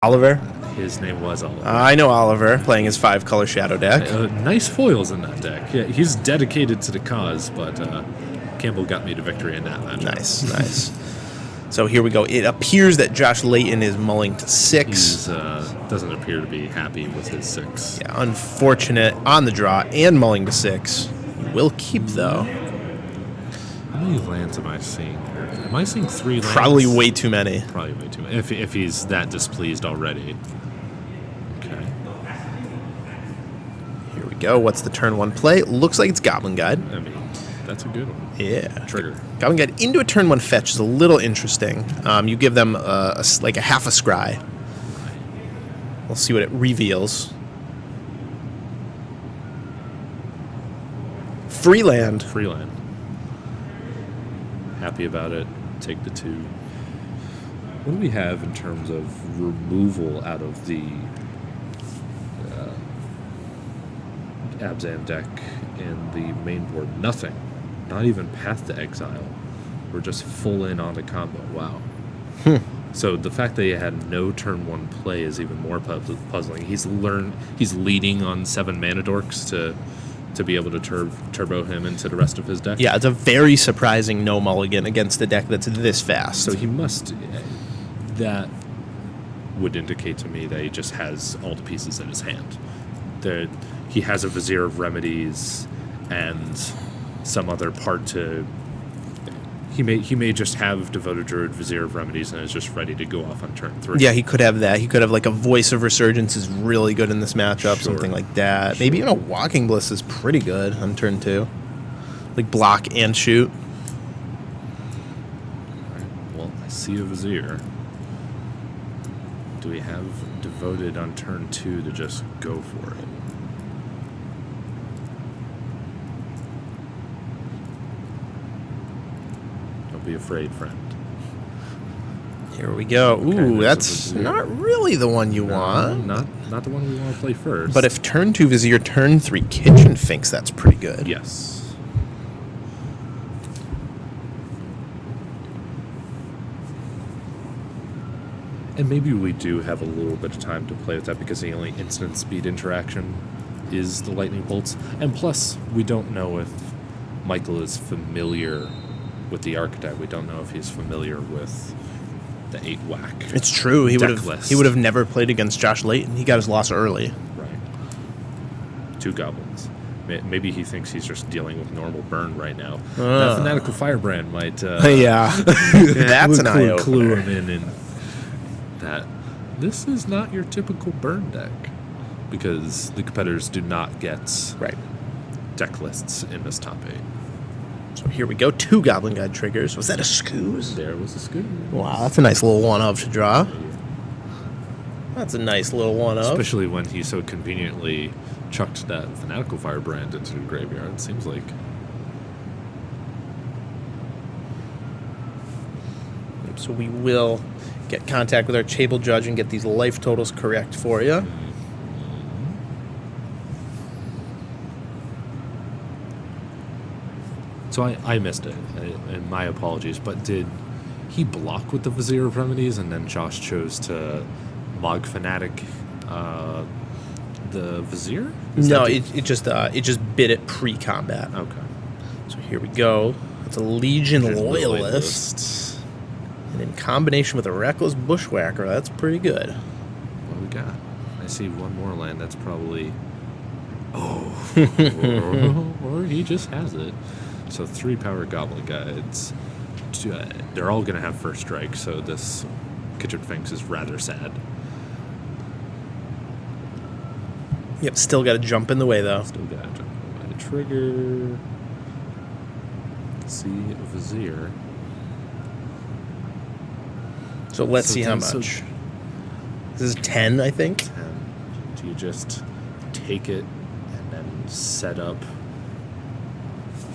Oliver? His name was Oliver. I know Oliver, playing his 5-color shadow deck. Nice foils in that deck. Yeah, he's dedicated to the cause, but Campbell got me to victory in that match. Nice. So here we go. It appears that Josh Layton is mulling to 6. He doesn't appear to be happy with his 6. Yeah, unfortunate on the draw and mulling to 6. Will keep, though. How many lands am I seeing here? Am I seeing 3 lands? Probably way too many. Probably way too many. If he's that displeased already. Okay. Here we go. What's the turn 1 play? Looks like it's Goblin Guide. I mean, that's a good one. Yeah. Trigger. Goblin Guide into a turn 1 fetch is a little interesting. You give them like a half a scry. We'll see what it reveals. Free land. Free land. Happy about it. Take the 2. What do we have in terms of removal out of the Abzan deck in the main board? Nothing. Not even Path to Exile. We're just full in on the combo. Wow. So the fact that he had no turn 1 play is even more puzzling. He's leading on 7 mana dorks to be able to turbo him into the rest of his deck. Yeah, it's a very surprising no mulligan against a deck that's this fast. So he must... That would indicate to me that he just has all the pieces in his hand. He has a Vizier of Remedies and some other part to... He may just have Devoted Druid, Vizier of Remedies, and is just ready to go off on turn 3. Yeah, he could have that. He could have like a Voice of Resurgence is really good in this matchup, something like that. Maybe even a Walking Bliss is pretty good on turn 2. Like block and shoot. Right. Well, I see a Vizier. Do we have Devoted on turn 2 to just go for it? Don't be afraid, friend. Here we go. Okay, Ooh, that's not really the one you want. Not the one we want to play first. But if turn 2 Vizier, turn 3 Kitchen Finks, that's pretty good. Yes. And maybe we do have a little bit of time to play with that because the only instant speed interaction is the Lightning Bolts. And plus, we don't know if Michael is familiar with the archetype. We don't know if he's familiar with the 8 whack. It's true. He would list. have never played against Josh Layton. He got his loss early. Right. 2 goblins. Maybe he thinks he's just dealing with normal burn right now. That Fanatical Firebrand might... yeah. That's an eye-opener. Clue him in that this is not your typical burn deck because the competitors do not get deck lists in this top 8. So here we go. 2 Goblin Guide triggers. Was that a Scoos? There was a Scoos. Wow, that's a nice little one-of to draw. That's a nice little one-of. Especially when he so conveniently chucked that Fanatical Firebrand into the graveyard, it seems like. So we will get contact with our table judge and get these life totals correct for you. So I missed it, and my apologies, but did he block with the Vizier of Remedies and then Josh chose to Mog Fanatic the Vizier? No, it just bid it pre-combat. Okay. So here we go. It's a Legion Loyalist. And in combination with a Reckless Bushwhacker, that's pretty good. What do we got? I see one more land that's probably... Oh. or he just has it. So 3 power Goblin Guides. They're all going to have first strike, so this Kitchen Finks is rather sad. Yep, still got to jump in the way, though. Still got to jump in the way. Trigger. See a Vizier. So let's see how much. So this is 10, I think. 10. Do you just take it and then set up?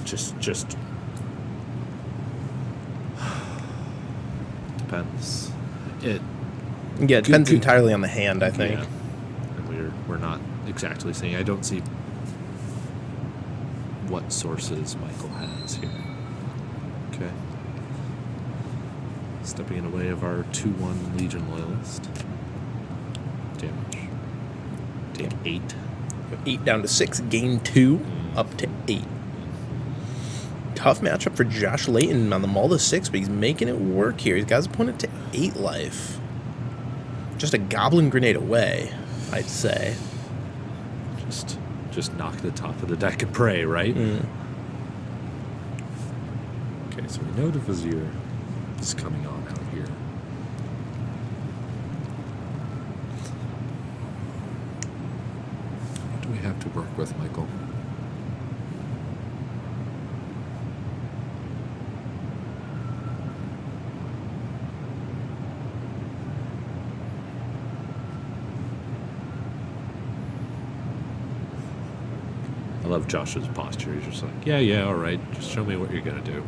Just depends. It depends entirely on the hand, I think. Yeah. And we're not exactly saying. I don't see what sources Michael has here. Okay. Stepping in the way of our 2-1 Legion Loyalist. damage. Take 8. 8 down to 6, gain 2, up to 8. Tough matchup for Josh Layton on the Maul to 6, but he's making it work here. He's got his opponent to 8 life. Just a Goblin Grenade away, I'd say. Just knock the top of the deck and pray, right? Mm. Okay, so we know the Vizier is coming on out here. What do we have to work with, Michael? I love Josh's posture. He's just like, yeah, all right. Just show me what you're going to do.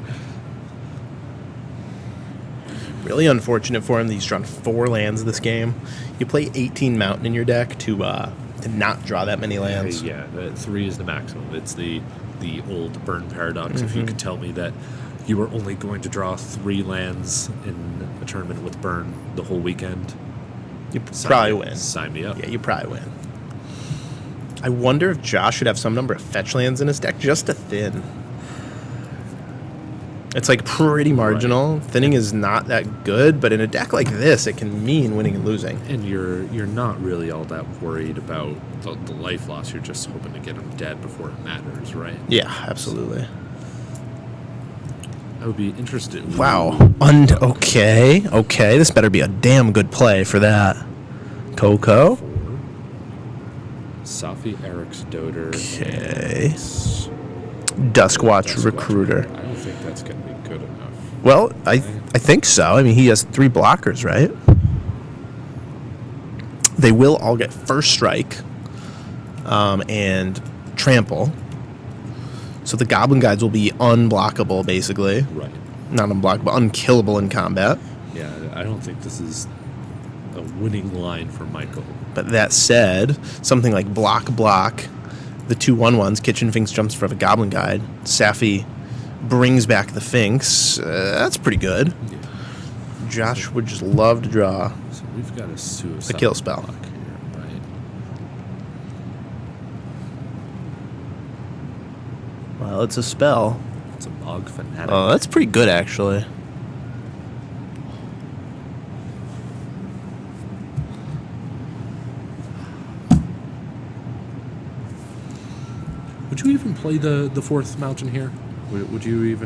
Really unfortunate for him that he's drawn 4 lands this game. You play 18 Mountain in your deck to not draw that many lands. Yeah, 3 is the maximum. It's the old burn paradox. If you could tell me that you were only going to draw 3 lands in a tournament with burn the whole weekend, You probably win. Sign me up. Yeah, you probably win. I wonder if Josh should have some number of fetch lands in his deck just to thin. It's like pretty marginal. Right. Thinning is not that good, but in a deck like this, it can mean winning and losing. And you're not really all that worried about the life loss. You're just hoping to get him dead before it matters, right? Yeah, absolutely. I would be interested. Wow. Okay. This better be a damn good play for that. Coco. Safi Eric's Doter. Okay. Duskwatch Recruiter. I don't think that's going to be good enough. Well, I think so. I mean, he has 3 blockers, right? They will all get first strike and trample. So the Goblin Guides will be unblockable, basically. Right. Not unblockable, unkillable in combat. Yeah, I don't think this is a winning line for Michael. But that said, something like block, the 2/1/1s, Kitchen Finks jumps for the Goblin Guide, Safi brings back the Finks. That's pretty good. Yeah. Josh would just love to draw So we've got a suicide a kill spell. block here, right? Well, it's a spell. It's a Mog Fanatic. Oh, that's pretty good, actually. Would you even play the 4th mountain here? Would you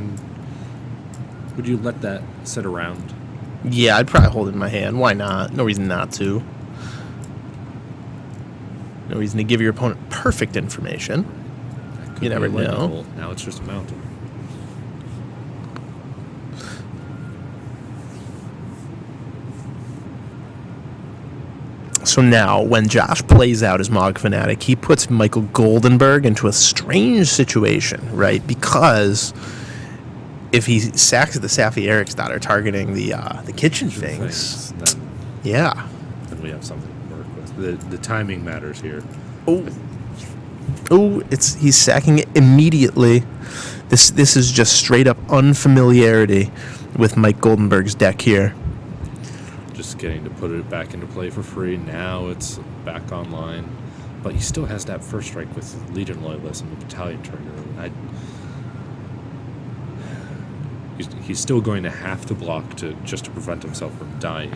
let that sit around? Yeah, I'd probably hold it in my hand. Why not? No reason not to. No reason to give your opponent perfect information. You never know. Now it's just a mountain. So now, when Josh plays out his Mog Fanatic, he puts Michael Goldenberg into a strange situation, right? Because if he sacks the Safi Eric's daughter targeting the Kitchen Finks, then we have something to work with. The timing matters here. He's sacking it immediately. This is just straight up unfamiliarity with Mike Goldenberg's deck here. Just getting to put it back into play for free. Now it's back online. But he still has that first strike with Legion Loyalists and the Battalion Trigger. He's still going to have to block just to prevent himself from dying.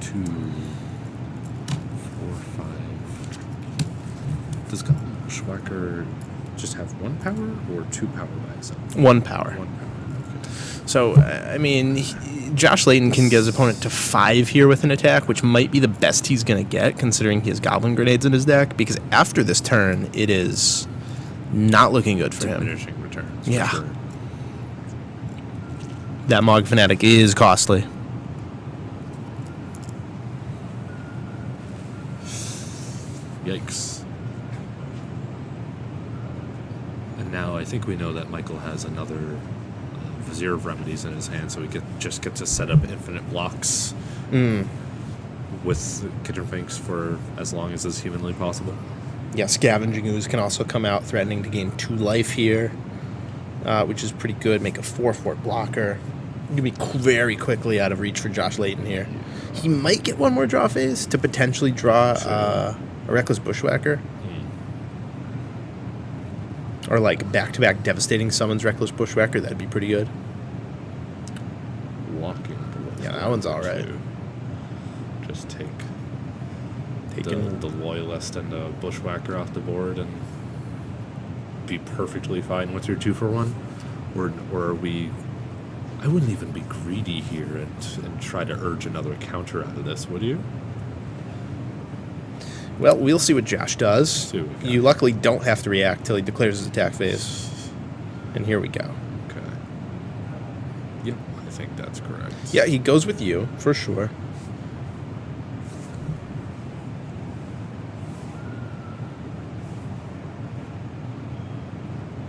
2, 4, 5. Does Schwacker just have 1 power or 2 power by himself? 1 power. 1 power. So, I mean, Josh Layton can get his opponent to 5 here with an attack, which might be the best he's going to get, considering he has Goblin Grenades in his deck, because after this turn, it is not looking good for him. Diminishing returns. Yeah. Sure. That Mog Fanatic is costly. Yikes. And now I think we know that Michael has another Vizier of Remedies in his hand, so he just gets to set up infinite blocks with Kitchen Finks for as long as is humanly possible. Yeah, Scavenging Ooze can also come out, threatening to gain 2 life here, which is pretty good. Make a 4/4 blocker. Gonna be very quickly out of reach for Josh Layton here. He might get one more draw phase to potentially draw a Reckless Bushwhacker. Or like back-to-back devastating summons Reckless Bushwhacker. That'd be pretty good. Walking. Yeah, that one's all right. Just take the Loyalist and the Bushwhacker off the board and be perfectly fine with your 2-for-1? Or are we... I wouldn't even be greedy here and try to urge another counter out of this, would you? Well, we'll see what Josh does. What you luckily don't have to react till he declares his attack phase. And here we go. Okay. Yep, I think that's correct. Yeah, he goes with you, for sure.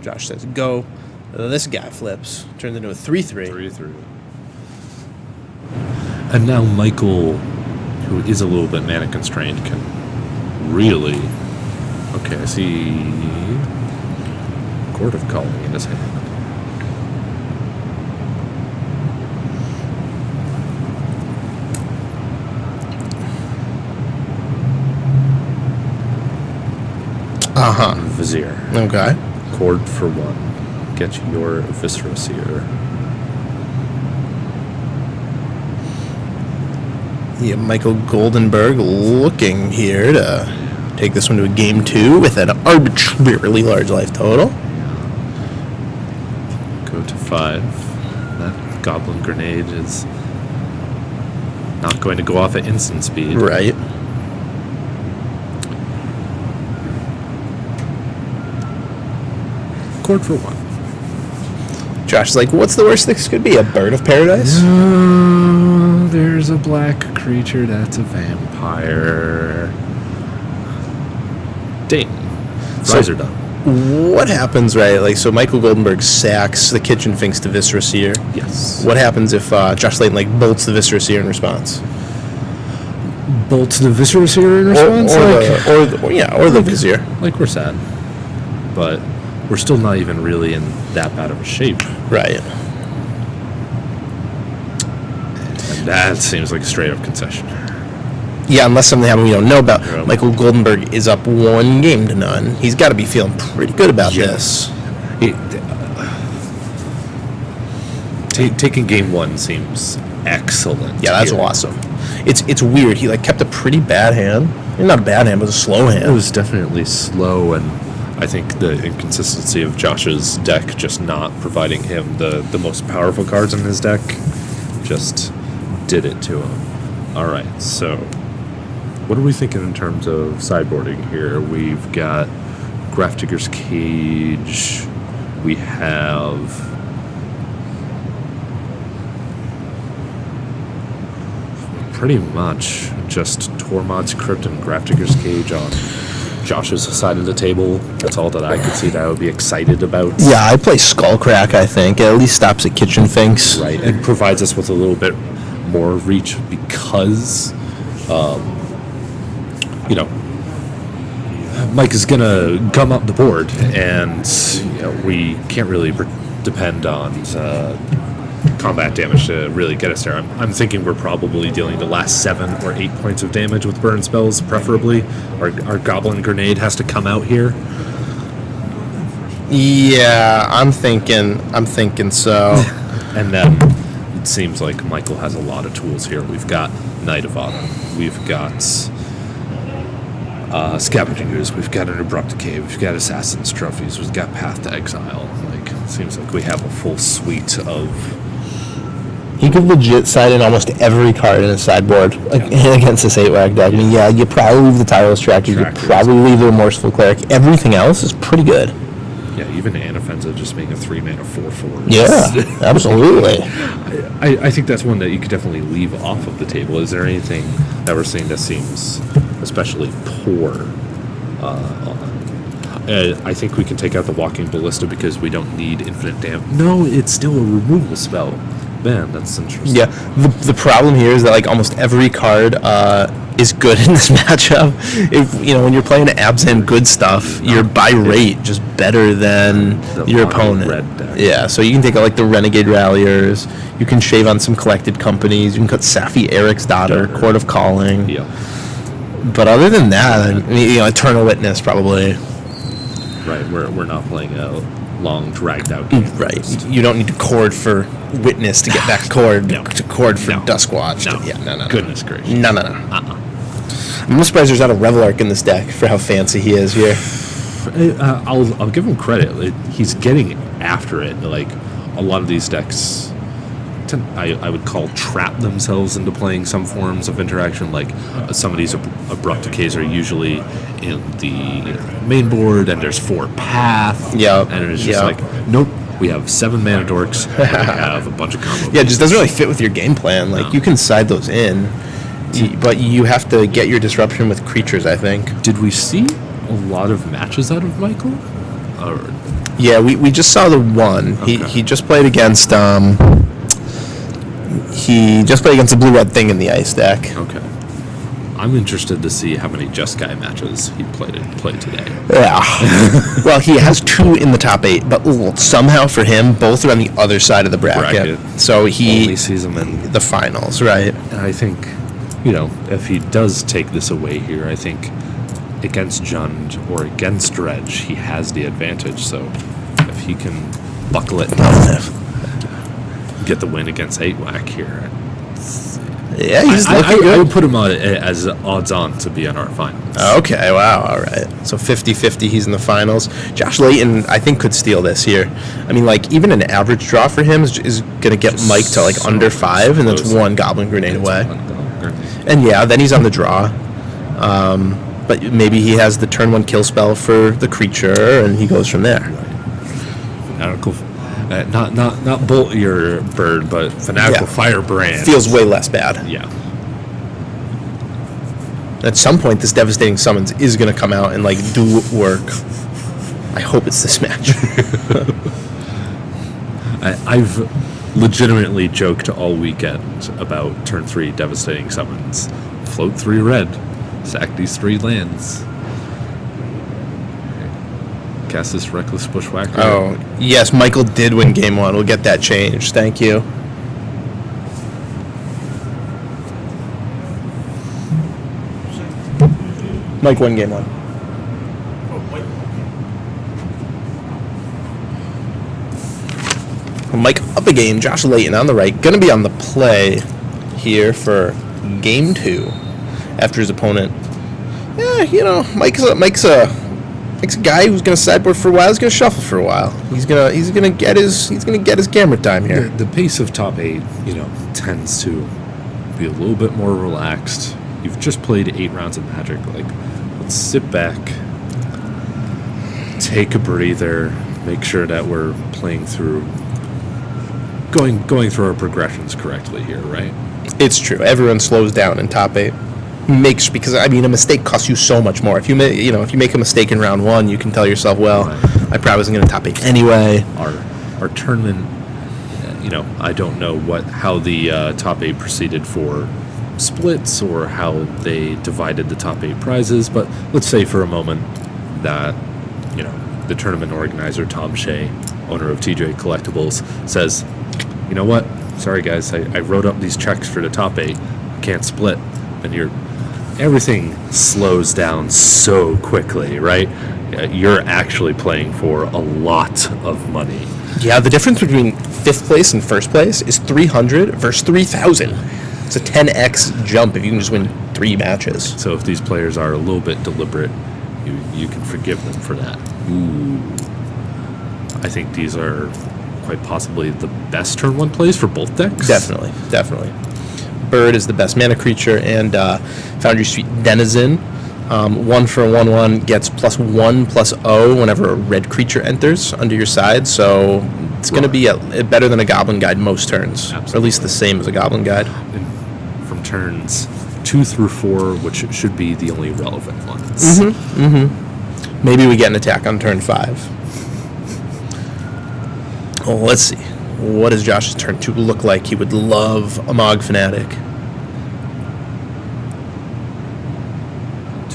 Josh says go. This guy flips. Turns into a 3-3. 3-3. And now Michael, who is a little bit mana constrained, can really... Okay, I see... Court of Calling in his hand. Uh-huh. Vizier. Okay. Cord for 1. Get your Viscera Seer. Yeah, Michael Goldenberg looking here to take this one to a game 2 with an arbitrarily large life total. Go to 5. That Goblin Grenade is not going to go off at instant speed. Right. Cord for 1. Josh is like, what's the worst this could be? A Bird of Paradise? No, there's a black creature that's a vampire. Ding. Fries are done. What happens, right? Like, so Michael Goldenberg sacks the Kitchen Finks to Viscera Seer. Yes. What happens if Josh Layton like bolts the Viscera Seer in response? Bolts the Viscera Seer in response? Or the Vizier. Like, we're sad. But we're still not even really in that bad of a shape. Right. And that seems like a straight-up concession. Yeah, unless something happened we don't know about. Yep. Michael Goldenberg is up 1 game to none. He's got to be feeling pretty good about this. Taking game 1 seems excellent. Yeah, that's here. awesome. It's weird. He like kept a pretty bad hand. Not a bad hand, but a slow hand. It was definitely slow, and I think the inconsistency of Josh's deck just not providing him the most powerful cards in his deck just did it to him. All right, so what are we thinking in terms of sideboarding here? We've got Grafdigger's Cage. We have pretty much just Tormod's Crypt and Grafdigger's Cage on Josh's side of the table. That's all that I could see that I would be excited about. Yeah, I play Skullcrack, I think. It at least stops at Kitchen Finks. Right, and provides us with a little bit more reach because, Mike is going to come up the board, and we can't really depend on combat damage to really get us there. I'm thinking we're probably dealing the last 7 or 8 points of damage with burn spells, preferably. Our Goblin Grenade has to come out here. Yeah, I'm thinking so. And then it seems like Michael has a lot of tools here. We've got Knight of Autumn. We've got Scavenging Ooze. We've got an Abrupt Decay. We've got Assassin's Trophies. We've got Path to Exile. It seems like we have a full suite of... He could legit side in almost every card in his sideboard against this 8-wag deck. I mean, yeah, you probably leave the Tireless Tractor. You could probably leave the Remorseful Cleric. Everything else is pretty good. Yeah, even Anafenza just being a 3-mana 4/4. Yeah, absolutely. I think that's one that you could definitely leave off of the table. Is there anything that we're seeing that seems especially poor? I think we can take out the Walking Ballista because we don't need infinite damage. No, it's still a removal spell. Man, that's interesting. Yeah, the problem here is that like almost every card is good in this matchup. If when you're playing Abzan good stuff, you're by rate just better than your opponent. Red deck. Yeah, so you can take like the Renegade Ralliers. You can shave on some collected companies. You can cut Safi Eric's daughter, Court of Calling. Yeah. But other than that, I mean, Eternal Witness probably. Right, we're not playing a long, dragged-out game. Right. You don't need to cord for Witness to get back cord to cord for Duskwatch. No. Yeah, no. Goodness gracious. No. I'm surprised there's not a Revelark in this deck for how fancy he is here. I'll give him credit. He's getting after it. Like, a lot of these decks, I would call trap themselves into playing some forms of interaction. Like, some of these abrupt decays are usually in the main board, and there's 4 path. Yeah. And it's just like, nope, we have 7 mana dorks, and we have a bunch of combo. Yeah, it just doesn't really fit with your game plan. Like, you can side those in, but you have to get your disruption with creatures, I think. Did we see a lot of matches out of Michael? Yeah, we just saw the one. Okay. He just played against the blue-red thing in the ice deck. Okay. I'm interested to see how many Just Guy matches he played today. Yeah. Well, he has 2 in the top 8, but somehow for him, both are on the other side of the bracket. So he only sees them in the finals, right? And I think, if he does take this away here, I think against Jund or against Dredge, he has the advantage. So if he can buckle it and get the win against 8-Whack here, yeah, he's looking I good. would put him on as odds on to be in our finals. Okay, wow, all right. So 50-50, he's in the finals. Josh Layton, I think, could steal this here. I mean, like, even an average draw for him is going to get Mike to, like, under 5, and that's 1 Goblin Grenade away. And, yeah, then he's on the draw. But maybe he has the turn 1 kill spell for the creature, and he goes from there. Fanatical, not Bolt Your Bird, but Fanatical Firebrand. Feels way less bad. Yeah. At some point, this Devastating Summons is going to come out and, like, do work. I hope it's this match. I've legitimately joked all weekend about turn 3 Devastating Summons. Float 3 red. Sack these 3 lands. Cast this Reckless Bushwhacker. Oh, yes, Michael did win game 1. We'll get that changed. Thank you. Mike won game 1. Mike up a game. Josh Layton on the right. Going to be on the play here for game 2 after his opponent. Yeah, Mike's a guy who's going to sideboard for a while. He's going to shuffle for a while. He's going to get his camera time here. The pace of top 8, tends to be a little bit more relaxed. You've just played 8 rounds of Magic. Like, let's sit back, take a breather, make sure that we're playing through, going through our progressions correctly here, right? It's true. Everyone slows down in top 8. Because a mistake costs you so much more. If you make a mistake in round 1, you can tell yourself, well, I probably wasn't going to top 8 anyway. Our tournament, I don't know how the top 8 proceeded for splits or how they divided the top 8 prizes, but let's say for a moment that the tournament organizer Tom Shea, owner of TJ Collectibles, says, you know what, sorry guys, I wrote up these checks for the top 8, can't split, and everything slows down so quickly, right? You're actually playing for a lot of money. Yeah, the difference between 5th place and 1st place is 300 versus 3,000. It's a 10x jump if you can just win 3 matches. So if these players are a little bit deliberate, you can forgive them for that. Ooh. I think these are quite possibly the best turn 1 plays for both decks. Definitely. Bird is the best mana creature, and Foundry Suite Denizen, 1 for a 1/1 gets +1/+0 whenever a red creature enters under your side. So it's going to be better than a Goblin Guide most turns, Absolutely. or at least the same as a Goblin Guide. And from turns 2 through 4, which should be the only relevant ones. Maybe we get an attack on turn 5. Oh, let's see. What does Josh's turn 2 look like? He would love a Mog Fanatic.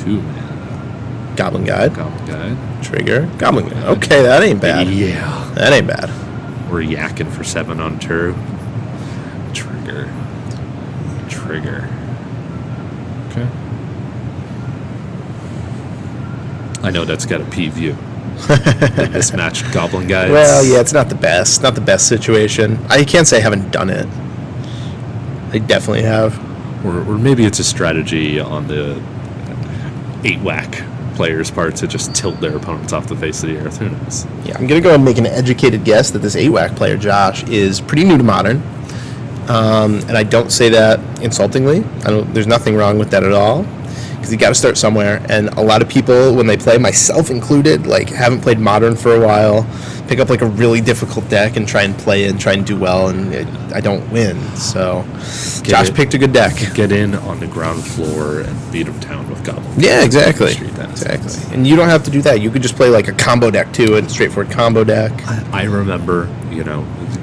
2 mana. Goblin Guide. Goblin Guide. Trigger. Goblin Guide. Okay, that ain't bad. Yeah. That ain't bad. We're yakking for 7 on turn. Trigger. Trigger. Okay. I know that's got a P view. The mismatched Goblin Guides. Well, yeah, it's not the best. Not the best situation. I can't say I haven't done it. I definitely have. Or maybe it's a strategy on the 8-whack players' part to just tilt their opponents off the face of the earth. Who knows? Yeah, I'm going to go and make an educated guess that this 8-whack player, Josh, is pretty new to Modern. And I don't say that insultingly. There's nothing wrong with that at all. Because you got to start somewhere. And a lot of people, when they play, myself included, like haven't played Modern for a while, pick up like a really difficult deck and try and play it and try and do well, and I don't win. So Josh picked a good deck. Get in on the ground floor and beat them down with Goblin. Yeah, exactly. Exactly. And you don't have to do that. You could just play like a combo deck too, a straightforward combo deck. I remember,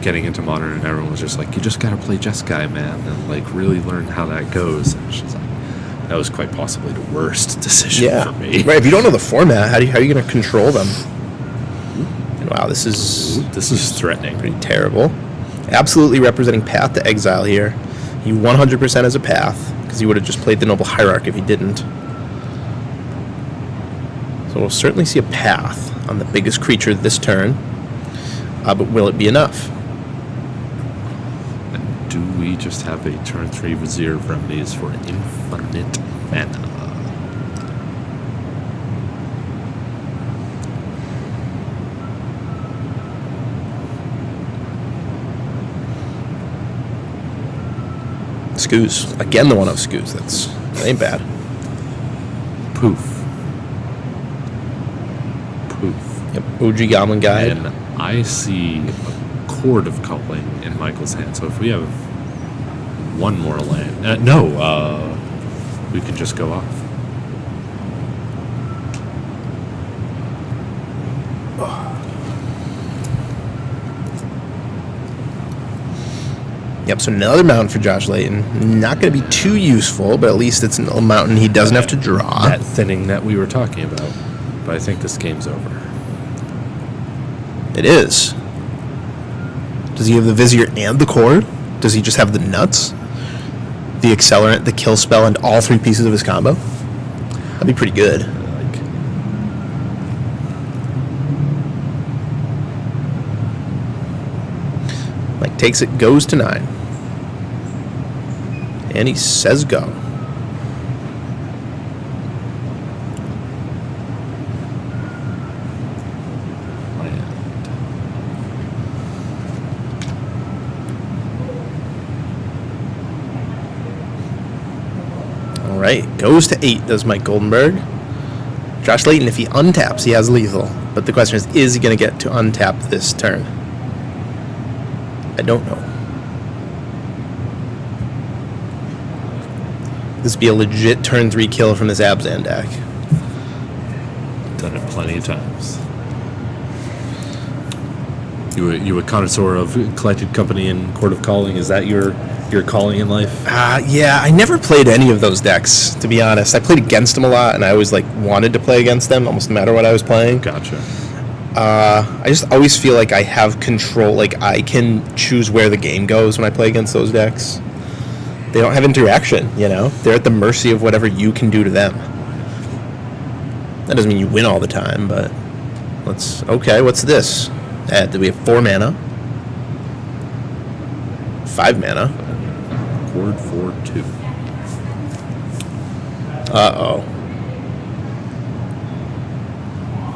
getting into Modern and everyone was just like, you just got to play Jeskai, man, and like really learn how that goes. And she's like, that was quite possibly the worst decision for me. Right. If you don't know the format, how are you going to control them? And wow, this is threatening. Pretty terrible. Absolutely representing Path to Exile here. He 100% as a Path, because he would have just played the Noble Hierarch if he didn't. So we'll certainly see a Path on the biggest creature this turn. But will it be enough? And do we just have a turn 3 Vizier of Remedies for infinite mana? Scoos. Again, the one of Scoos. That ain't bad. Poof. Poof. Yep. OG Goblin Guide. And I see a Chord of Culling in Michael's hand. So if we have one more land... we can just go off. Yep, so another mountain for Josh Layton. Not going to be too useful, but at least it's a mountain he doesn't have to draw. That thinning that we were talking about. But I think this game's over. It is. Does he have the Vizier and the Chord? Does he just have the nuts? The Accelerant, the Kill Spell, and all 3 pieces of his combo? That'd be pretty good. Mike takes it, goes to 9. And he says go. All right, goes to 8, does Mike Goldenberg. Josh Layton, if he untaps, he has lethal. But the question is he going to get to untap this turn? I don't know. This would be a legit turn 3 kill from this Abzan deck. Done it plenty of times. You a connoisseur of Collected Company and Court of Calling? Is that your calling in life? Yeah, I never played any of those decks, to be honest. I played against them a lot, and I always wanted to play against them, almost no matter what I was playing. Gotcha. I just always feel like I have control, like I can choose where the game goes when I play against those decks. They don't have interaction, They're at the mercy of whatever you can do to them. That doesn't mean you win all the time, but okay, what's this? Do we have 4 mana? 5 mana. Chord for 2. Uh-oh.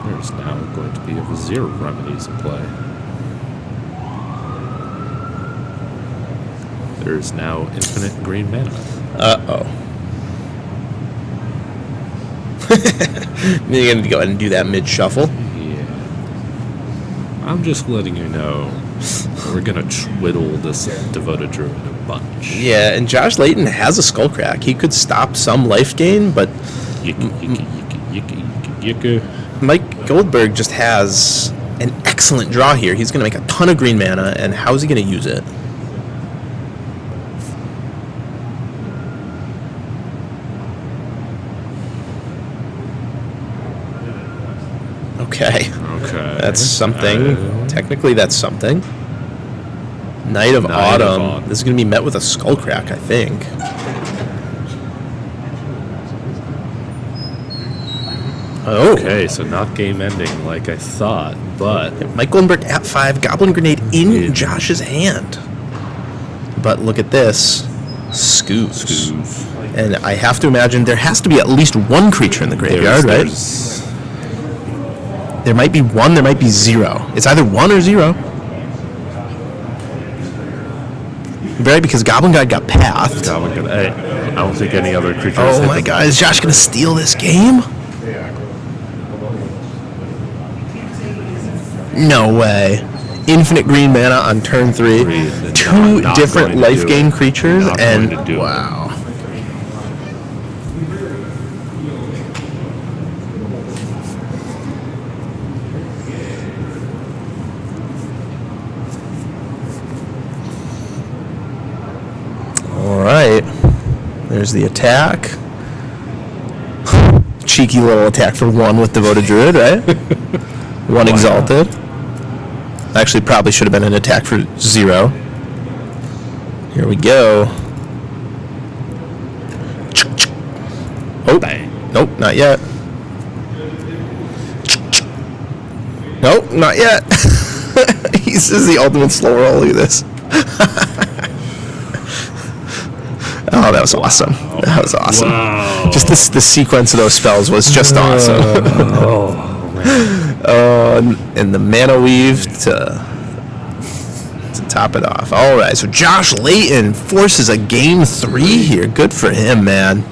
There's now going to be a Vizier of Remedies in play. There's now infinite green mana. Uh-oh. You're going to go ahead and do that mid-shuffle? Yeah. I'm just letting you know we're going to twiddle this Devoted Druid a bunch. Yeah, and Josh Layton has a Skullcrack. He could stop some life gain, but... Mike Goldberg just has an excellent draw here. He's going to make a ton of green mana, and how is he going to use it? Okay. Okay. That's something. Technically, that's something. Knight of Autumn. This is going to be met with a Skullcrack, I think. Oh. Okay, so not game ending like I thought, but Mike Goldenberg at 5. Goblin Grenade in Josh's hand. But look at this. Scoos. And I have to imagine there has to be at least one creature in the graveyard, right? There might be one, there might be 0. It's either 1 or 0. Right, because Goblin God got pathed. Hey, I don't think any other creatures. Oh my god, is Josh going to steal this game? No way. Infinite green mana on turn 3. 2 different life gain creatures, and wow. Alright. There's the attack. Cheeky little attack for 1 with Devoted Druid, right? 1 Exalted. Actually, probably should have been an attack for 0. Here we go. Oh, nope, not yet. Nope, not yet. This is the ultimate slow roll. Look at this. Oh, that was awesome. That was awesome. Wow. Just the sequence of those spells was just awesome. And the mana weave to top it off. All right, so Josh Layton forces a game 3 here. Good for him, man.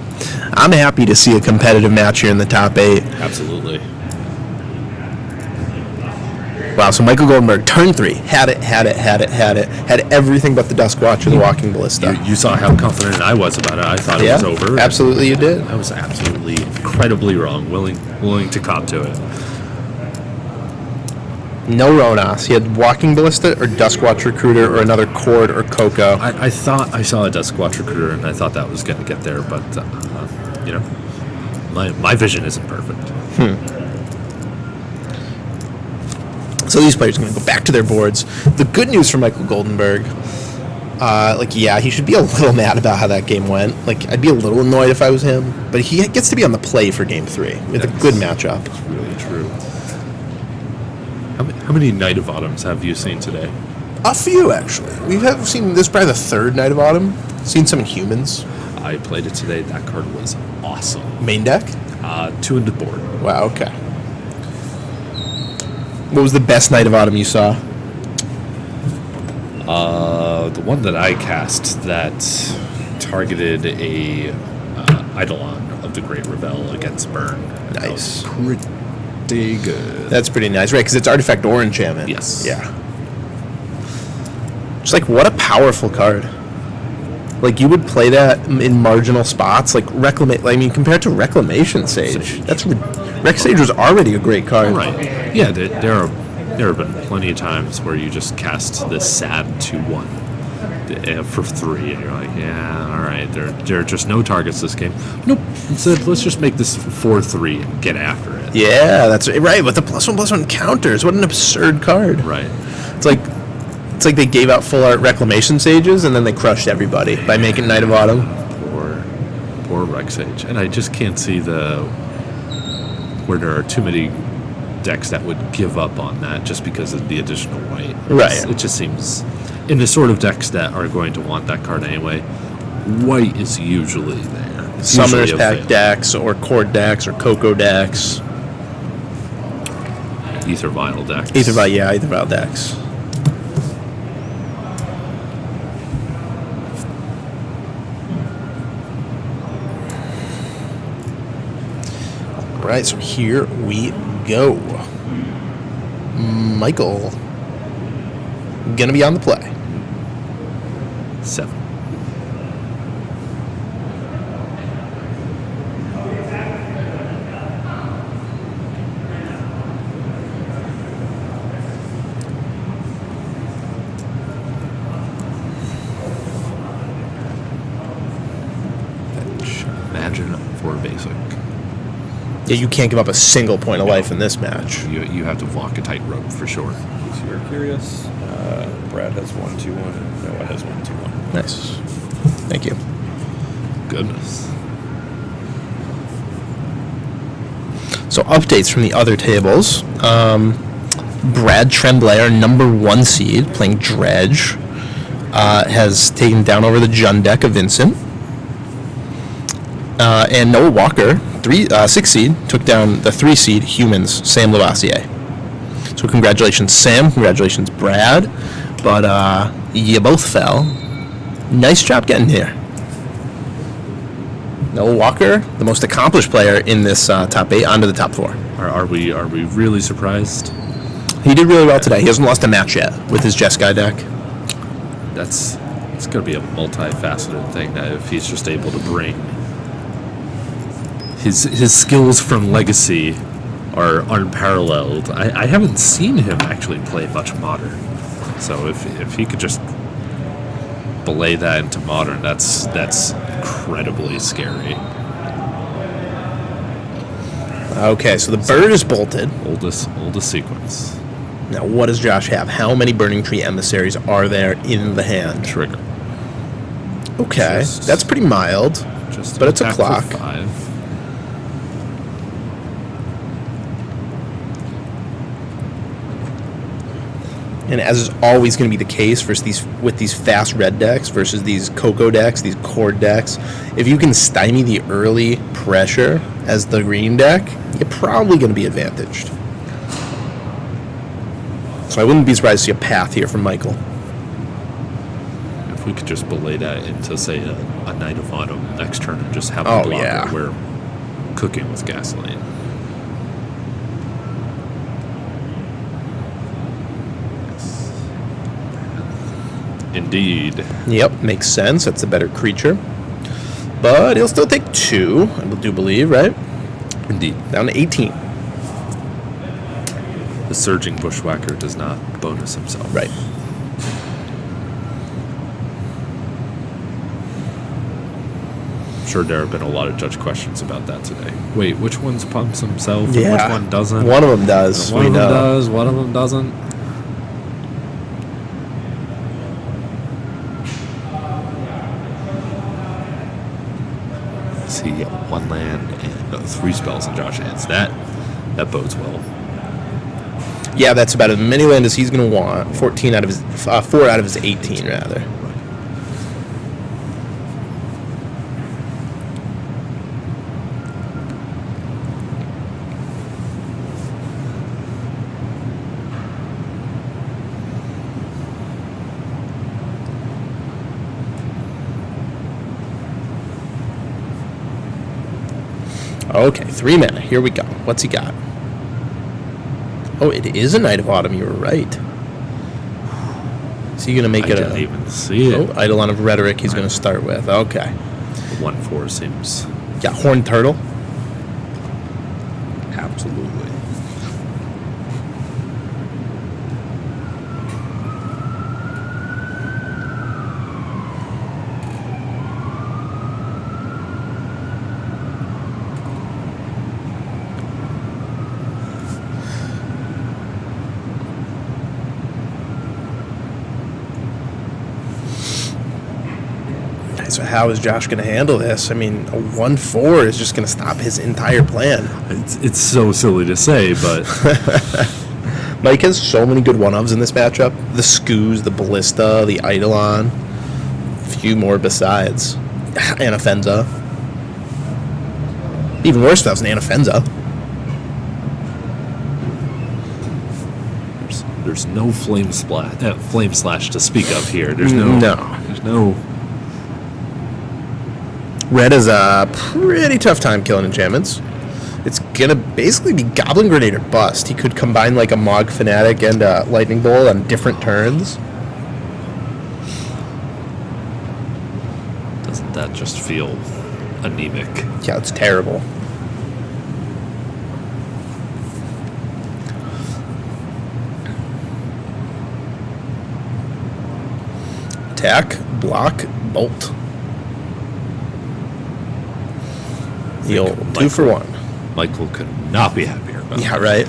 I'm happy to see a competitive match here in the top 8. Absolutely. Wow, so Michael Goldenberg, turn 3, had everything but the Dusk Watcher, the Walking Ballista. You saw how confident I was about it. I thought it was over. Absolutely, you did. I was absolutely incredibly wrong. Willing to cop to it. No Ronas. He had Walking Ballista or Duskwatch Recruiter or another Cord or Coco. I thought I saw a Duskwatch Recruiter, and I thought that was going to get there, but, my vision isn't perfect. So these players are going to go back to their boards. The good news for Michael Goldenberg, he should be a little mad about how that game went. I'd be a little annoyed if I was him, but he gets to be on the play for game 3 with a good matchup. That's really true. How many Night of Autumns have you seen today? A few, actually. We've seen this, probably the 3rd Night of Autumn. Seen some in Humans. I played it today. That card was awesome. Main deck? 2 into board. Wow, okay. What was the best Night of Autumn you saw? The one that I cast that targeted a Eidolon of the Great Revel against Burn. Nice. That was pretty good. That's pretty nice, right? Because it's Artifact or Enchantment. Yes. Yeah. Just what a powerful card. You would play that in marginal spots, compared to Reclamation Sage. Rec Sage was already a great card. Right. Yeah, there have been plenty of times where you just cast this sad 2/1 for 3, and you're like, yeah, all right, there are just no targets this game. Nope. Instead, let's just make this 4/3 and get after it. Yeah, that's right. With the +1/+1 counters, what an absurd card. Right. It's like they gave out full art Reclamation Sages, and then they crushed everybody by making Night of Autumn. Poor Rec Sage, and I just can't see where there are too many decks that would give up on that just because of the additional white. Right. It just seems, in the sort of decks that are going to want that card anyway, white is usually there. It's Summoner's usually Pack available. decks, or Cord decks, or Coco decks. Ether Vial decks. Ether Vial decks. All right, so here we go. Michael, gonna be on the play. 7. Imagine for basic. Yeah, you can't give up a single point of life in this match. You have to walk a tightrope for sure. So you're curious. Brad has 1-2-1 and Noah has 1-2-1. Nice. Thank you. Goodness. So updates from the other tables. Brad Tremblay, our number 1 seed, playing Dredge, has taken down over the Jund deck of Vincent. And Noah Walker, 6 seed, took down the 3 seed Humans, Sam Lavoisier. So congratulations, Sam. Congratulations, Brad. But you both fell. Nice job getting here. Noah Walker, the most accomplished player in this top 8, onto the top 4. Are we really surprised? He did really well today. He hasn't lost a match yet with his Jeskai deck. It's going to be a multifaceted thing that if he's just able to bring his skills from Legacy are unparalleled. I haven't seen him actually play much Modern, so if he could just belay that into Modern, that's incredibly scary. Okay, so the bird is bolted. Oldest sequence. Now, what does Josh have? How many Burning Tree emissaries are there in the hand? Trigger. Okay, that's pretty mild, but it's a attack for clock. 5. And as is always going to be the case with these fast red decks versus these Coco decks, these Cord decks, if you can stymie the early pressure as the green deck, you're probably going to be advantaged. So I wouldn't be surprised to see a path here from Michael. If we could just belay that into, say, a Knight of Autumn next turn and just have a blocker, yeah. We're cooking with gasoline. Indeed. Yep, makes sense. That's a better creature. But he'll still take 2, I do believe, right? Indeed. Down to 18. The Surging Bushwhacker does not bonus himself. Right. I'm sure there have been a lot of judge questions about that today. Wait, which one's pumps himself and Yeah. which one doesn't? One of them does. One of them does, one of them doesn't. See, 1 land and 3 spells in Josh's hands. That bodes well. Yeah, that's about as many land as he's going to want. 4 out of his 18, rather. Okay, 3 mana. Here we go. What's he got? Oh, it is a Knight of Autumn. You were right. Is he going to make it I didn't even see it. Eidolon of Rhetoric he's going to start with. Okay. 1/4 seems Got Horned Turtle. absolutely. So how is Josh going to handle this? I mean, a 1/4 is just going to stop his entire plan. It's so silly to say, but Mike has so many good one-ofs in this matchup. The Skoos, the Ballista, the Eidolon. A few more besides. Anafenza. Even worse stuff's an Anafenza. there's no flame slash to speak of here. There's no. Red is a pretty tough time killing enchantments. It's going to basically be Goblin Grenade or bust. He could combine like a Mog Fanatic and a Lightning Bolt on different turns. Doesn't that just feel anemic? Yeah, it's terrible. Attack, block, bolt. He'll 2 for 1. Michael could not be happier about Yeah, it. right?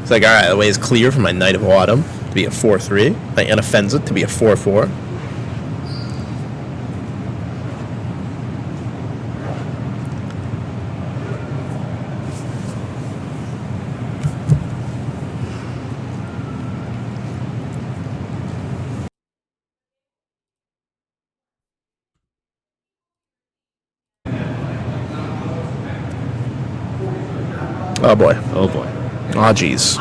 It's like, all right, the way is clear for my Knight of Autumn to be a 4-3, my Inoffensive to be a 4-4. Oh boy. Oh boy. Oh jeez.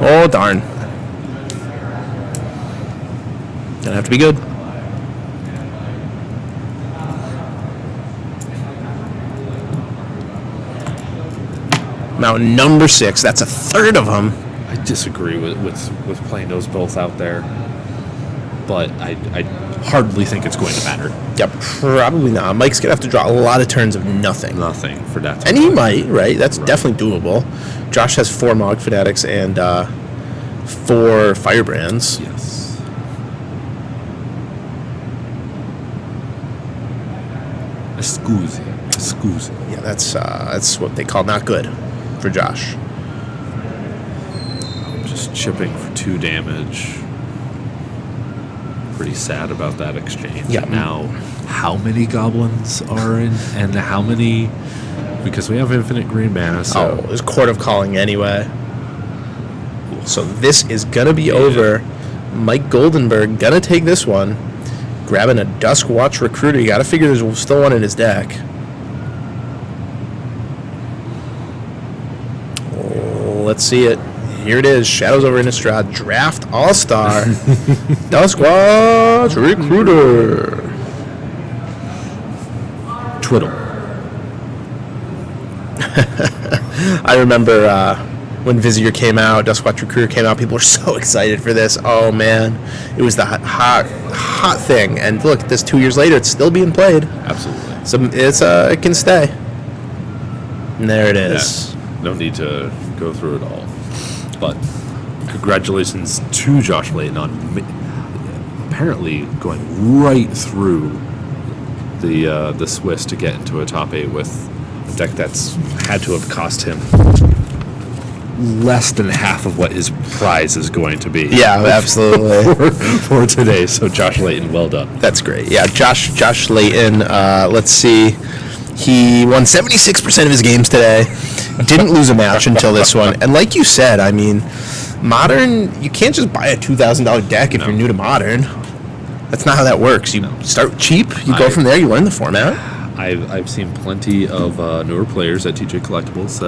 Oh darn. Gonna have to be good. Mountain number 6. That's a third of them. I disagree with playing those both out there, but I hardly think it's going to matter. Yeah, probably not. Mike's gonna have to draw a lot of turns of nothing. Nothing for that. And he might, right? That's definitely doable. Josh has 4 Mog Fanatics and 4 Firebrands. Yes. Scusi. Yeah, that's what they call not good for Josh. Just chipping for 2 damage. Pretty sad about that exchange. Yeah. Now, how many goblins are in, and how many? Because we have infinite green mana. So Oh, there's Court of Calling anyway. So this is gonna be over. Mike Goldenberg gonna take this one. Grabbing a Dusk Watch Recruiter. You gotta figure there's still one in his deck. Oh, let's see it. Here it is. Shadows over Innistrad. Draft All-Star. Dusk Watch Recruiter. twiddle. I remember when Vizier came out, Duskwatch Recruiter came out, people were so excited for this. Oh, man. It was the hot thing. And look, this 2 years later, it's still being played. Absolutely. So it can stay. And there it is. Yeah, no need to go through it all. But congratulations to Josh Layton on apparently going right through the Swiss to get into a top 8 with a deck that's had to have cost him less than half of what his prize is going to be. Yeah, absolutely. for today. So Josh Layton, well done. That's great. Yeah, Josh Layton, let's see. He won 76% of his games today. Didn't lose a match until this one. And like you said, I mean, Modern, you can't just buy a $2,000 deck if you're new to Modern. That's not how that works. You start cheap, you go from there, you learn the format. I've seen plenty of newer players at TJ Collectibles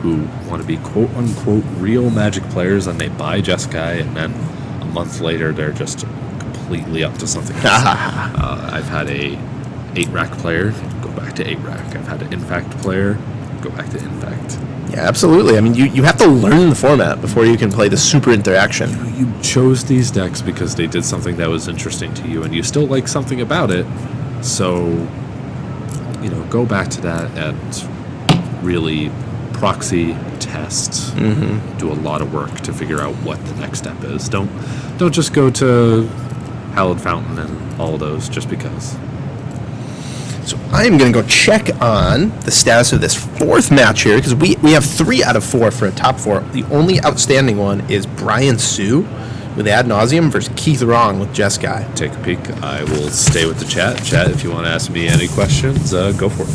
who want to be quote unquote real Magic players, and they buy Jeskai, and then a month later they're just completely up to something else. I've had a 8-rack player go back to 8-rack. I've had an Infact player go back to Infact. Yeah, absolutely. I mean, you have to learn the format before you can play the super interaction. You chose these decks because they did something that was interesting to you, and you still like something about it. So, go back to that and really proxy test. Do a lot of work to figure out what the next step is. Don't just go to Hallowed Fountain and all those just because. So I am going to go check on the status of this 4th match here, because we have 3 out of 4 for a top 4. The only outstanding one is Brian Sue with Ad Nauseum versus Keith Wrong with Jeskai. Take a peek. I will stay with the chat. Chat, if you want to ask me any questions, go for it.